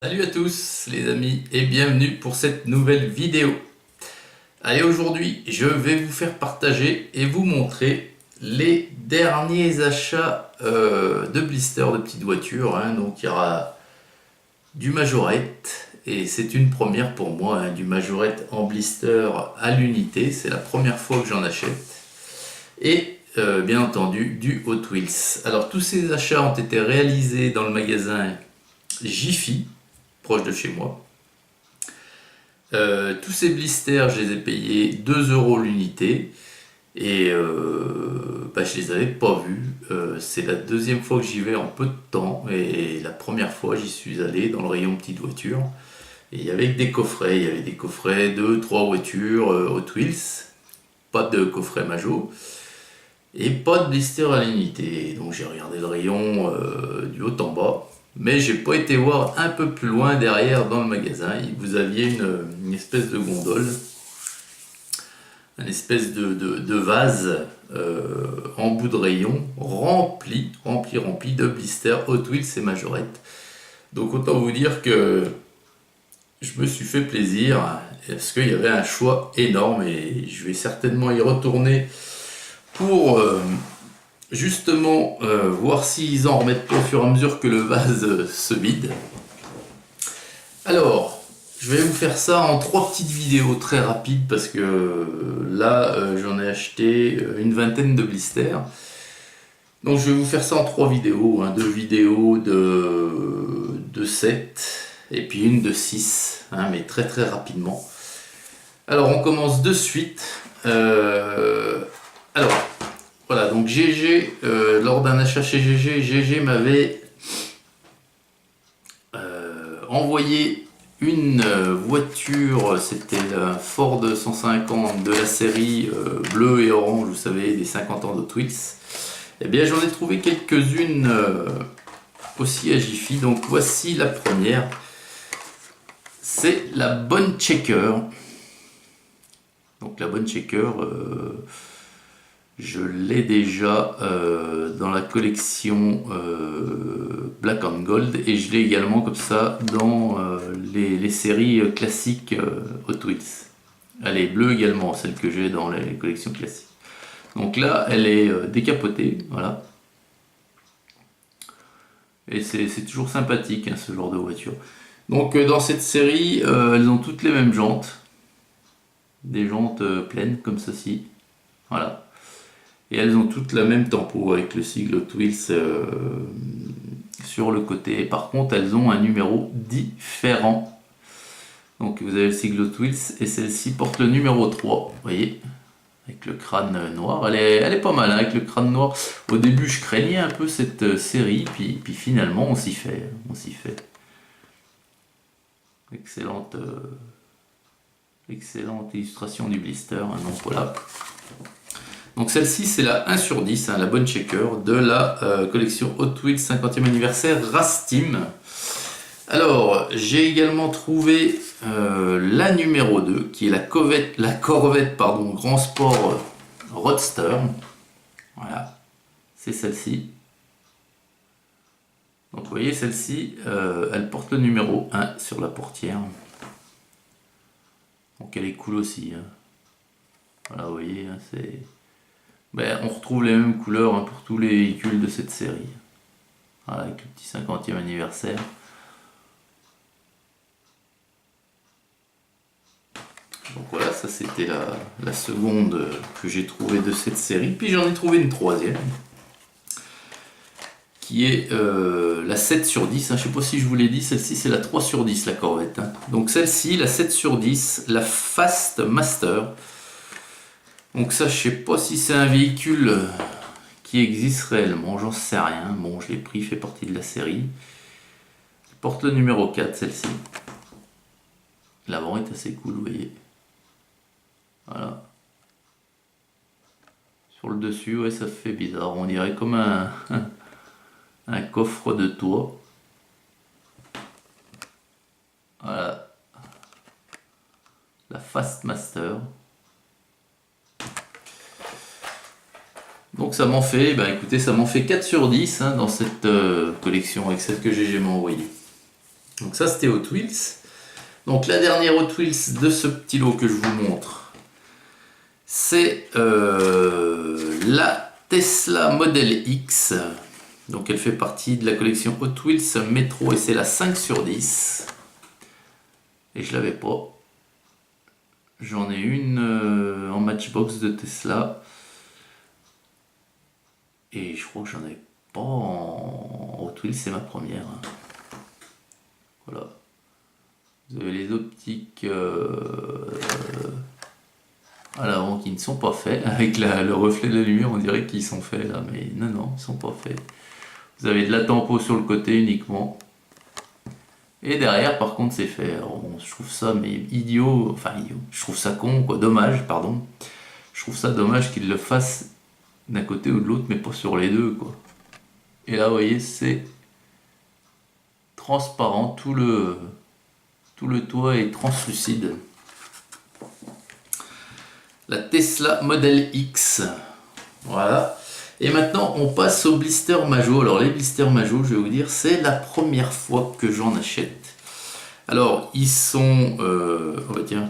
Salut à tous les amis et bienvenue pour cette nouvelle vidéo. Allez, aujourd'hui je vais vous faire partager et vous montrer les derniers achats de blisters de petites voitures. Donc il y aura du Majorette et c'est une première pour moi, du Majorette en blister à l'unité. C'est la première fois que j'en achète. Et bien entendu du Hot Wheels. Alors tous ces achats ont été réalisés dans le magasin Jiffy, proche de chez moi. Tous ces blisters, je les ai payés 2 € l'unité et je les avais pas vus. C'est la deuxième fois que j'y vais en peu de temps et la première fois j'y suis allé dans le rayon petite voiture et il y avait des coffrets, il y avait des coffrets de 3 voitures Hot Wheels, pas de coffret Majo et pas de blister à l'unité. Donc j'ai regardé le rayon du haut en bas. Mais j'ai pas été voir un peu plus loin derrière dans le magasin. Vous aviez une espèce de gondole, une espèce de vase en bout de rayon rempli de blisters Hot Wheels et Majorette. Donc autant vous dire que je me suis fait plaisir parce qu'il y avait un choix énorme et je vais certainement y retourner pour justement voir s'ils en remettent pas au fur et à mesure que le vase se vide. Alors je vais vous faire ça en 3 petites vidéos très rapides parce que là j'en ai acheté une vingtaine de blisters. Donc je vais vous faire ça en 3 vidéos, 2 vidéos de 7 et puis une de 6, mais très rapidement. Alors on commence de suite. Alors voilà, donc GG, lors d'un achat chez GG m'avait envoyé une voiture, c'était la Ford 150 de la série bleu et orange, vous savez, des 50 ans d'Hot Wheels. Et bien j'en ai trouvé quelques-unes aussi à Jiffy, donc voici la première. C'est la bonne Checker. Donc la bonne Checker, je l'ai déjà dans la collection Black and Gold et je l'ai également comme ça dans les séries classiques Hot Wheels. Elle est bleue également, celle que j'ai dans les collections classiques. Donc là, elle est décapotée, voilà. Et c'est toujours sympathique ce genre de voiture. Donc dans cette série, elles ont toutes les mêmes jantes. Des jantes pleines comme ceci. Voilà. Et elles ont toutes la même tempo avec le sigle Hot Wheels sur le côté. Par contre, elles ont un numéro différent. Donc vous avez le sigle Hot Wheels et celle-ci porte le numéro 3. Vous voyez, avec le crâne noir. Elle est pas mal avec le crâne noir. Au début, je craignais un peu cette série. Puis finalement, on s'y fait. Excellente illustration du blister. Donc voilà. Donc celle-ci c'est la 1 sur 10, la bonne Checker de la collection Hot Wheels 50e anniversaire Rastim. Alors j'ai également trouvé la numéro 2 qui est la Corvette Grand Sport Roadster. Voilà, c'est celle-ci. Donc vous voyez celle-ci, elle porte le numéro 1 sur la portière. Donc elle est cool aussi. Voilà, vous voyez, c'est... on retrouve les mêmes couleurs pour tous les véhicules de cette série. Voilà, avec le petit 50e anniversaire. Donc voilà, ça c'était la seconde que j'ai trouvée de cette série. Puis j'en ai trouvé une troisième. Qui est la 7 sur 10. Je ne sais pas si je vous l'ai dit, celle-ci c'est la 3 sur 10, la Corvette. Donc celle-ci, la 7 sur 10, la Fast Master. Donc ça, je sais pas si c'est un véhicule qui existe réellement, j'en sais rien. Bon, je l'ai pris, il fait partie de la série. Il porte le numéro 4, celle-ci. L'avant est assez cool, vous voyez. Voilà. Sur le dessus, ouais, ça fait bizarre. On dirait comme un coffre de toit. Voilà. La Fast Master. Donc ça m'en fait, écoutez, ça m'en fait 4 sur 10 dans cette collection avec celle que j'ai jamais envoyée. Donc ça c'était Hot Wheels. Donc la dernière Hot Wheels de ce petit lot que je vous montre, c'est la Tesla Model X. Donc elle fait partie de la collection Hot Wheels Metro et c'est la 5/10. Et je l'avais pas. J'en ai une en Matchbox de Tesla. Et je crois que j'en ai pas en Hot Wheels, c'est ma première. Voilà. Vous avez les optiques à l'avant qui ne sont pas faits. Avec le reflet de la lumière, on dirait qu'ils sont faits là. Mais non, non, ils ne sont pas faits. Vous avez de la tempo sur le côté uniquement. Et derrière, par contre, c'est fait. Alors, bon, je trouve ça mais idiot. Enfin, idiot. Je trouve ça con, quoi. Dommage, pardon. Je trouve ça dommage qu'ils le fassent d'un côté ou de l'autre, mais pas sur les deux, quoi. Et là, vous voyez, c'est transparent. Tout le toit est translucide. La Tesla Model X. Voilà. Et maintenant, on passe aux blisters Majo. Alors, les blisters Majo, je vais vous dire, c'est la première fois que j'en achète. Alors, ils sont... oh bah tiens,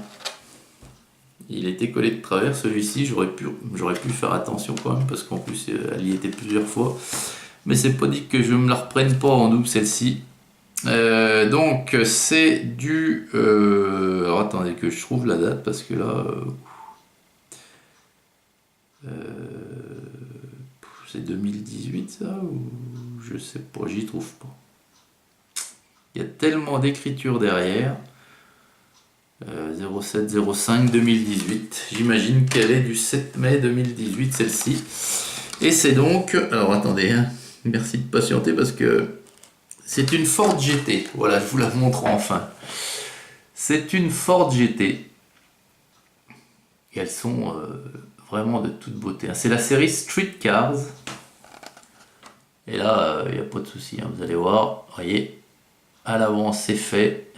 il était collé de travers, celui-ci. J'aurais pu faire attention quand même, parce qu'en plus, elle y était plusieurs fois. Mais c'est pas dit que je me la reprenne pas en double, celle-ci. Donc, c'est du... alors, attendez que je trouve la date, parce que là... c'est 2018 ça ou je sais pas, j'y trouve pas. Il y a tellement d'écriture derrière. 07-05-2018. J'imagine qu'elle est du 7 mai 2018 celle-ci. Et c'est donc, alors attendez, hein, merci de patienter parce que c'est une Ford GT. Voilà, je vous la montre enfin. C'est une Ford GT. Et elles sont vraiment de toute beauté. C'est la série Street Cars. Et là, il n'y a pas de souci, hein, vous allez voir. Voyez, à l'avant, c'est fait.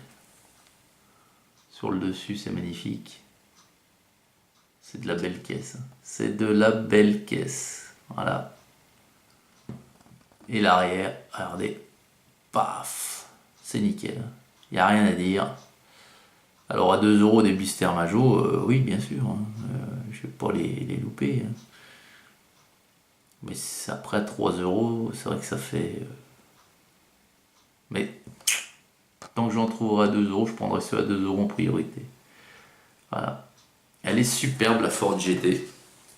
Sur le dessus, c'est magnifique. C'est de la belle caisse. C'est de la belle caisse. Voilà. Et l'arrière, regardez. Paf. C'est nickel. Il n'y a rien à dire. Alors à 2 € des blisters Majo, oui, bien sûr. Hein. Je ne vais pas les louper. Hein. Mais après 3 €, c'est vrai que ça fait... Mais tant que j'en trouverai à 2 €, je prendrai ceux à 2 € en priorité. Voilà. Elle est superbe, la Ford GT.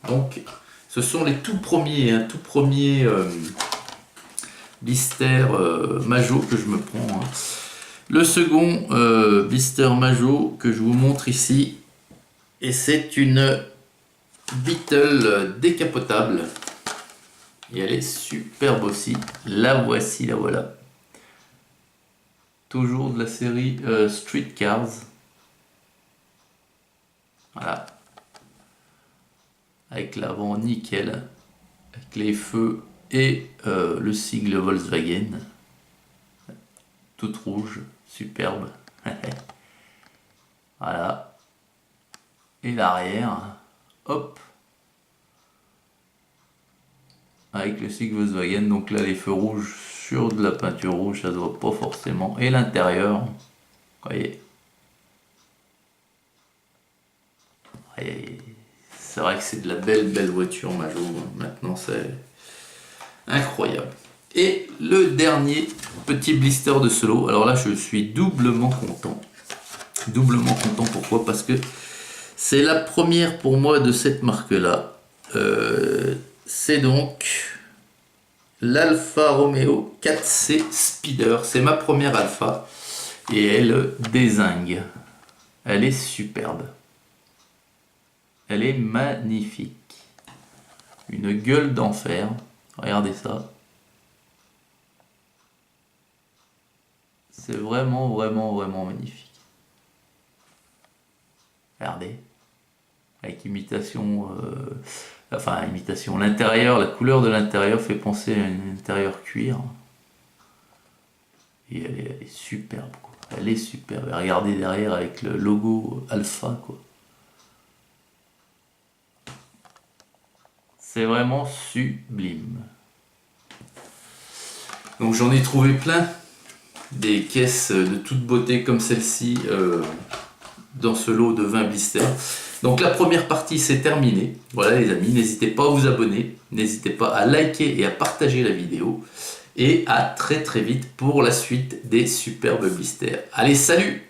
Donc, ce sont les tout premiers blisters Majo que je me prends. Hein. Le second blister Majo que je vous montre ici, et c'est une Beetle décapotable. Et elle est superbe aussi. La voici, la voilà. Toujours de la série Street Cars. Voilà. Avec l'avant nickel. Avec les feux et le sigle Volkswagen. Toute rouge. Superbe. Voilà. Et l'arrière. Hop. Avec le sigle Volkswagen. Donc là, les feux rouges sur de la peinture rouge, ça ne se voit pas forcément. Et l'intérieur. Vous voyez. C'est vrai que c'est de la belle voiture Majo. Maintenant, c'est incroyable. Et le dernier petit blister de ce lot. Alors là, je suis doublement content. Doublement content, pourquoi? Parce que c'est la première pour moi de cette marque-là. C'est donc l'Alfa Romeo 4C Speeder. C'est ma première Alfa. Et elle dézingue. Elle est superbe. Elle est magnifique. Une gueule d'enfer. Regardez ça. C'est vraiment magnifique. Regardez. Avec imitation... imitation. L'intérieur, la couleur de l'intérieur fait penser à un intérieur cuir. Et elle est superbe, quoi. Elle est superbe. Et regardez derrière avec le logo Alpha, quoi. C'est vraiment sublime. Donc j'en ai trouvé plein des caisses de toute beauté comme celle-ci dans ce lot de 20 blisters. Donc la première partie c'est terminé. Voilà les amis, n'hésitez pas à vous abonner, n'hésitez pas à liker et à partager la vidéo. Et à très vite pour la suite des superbes blisters. Allez, salut!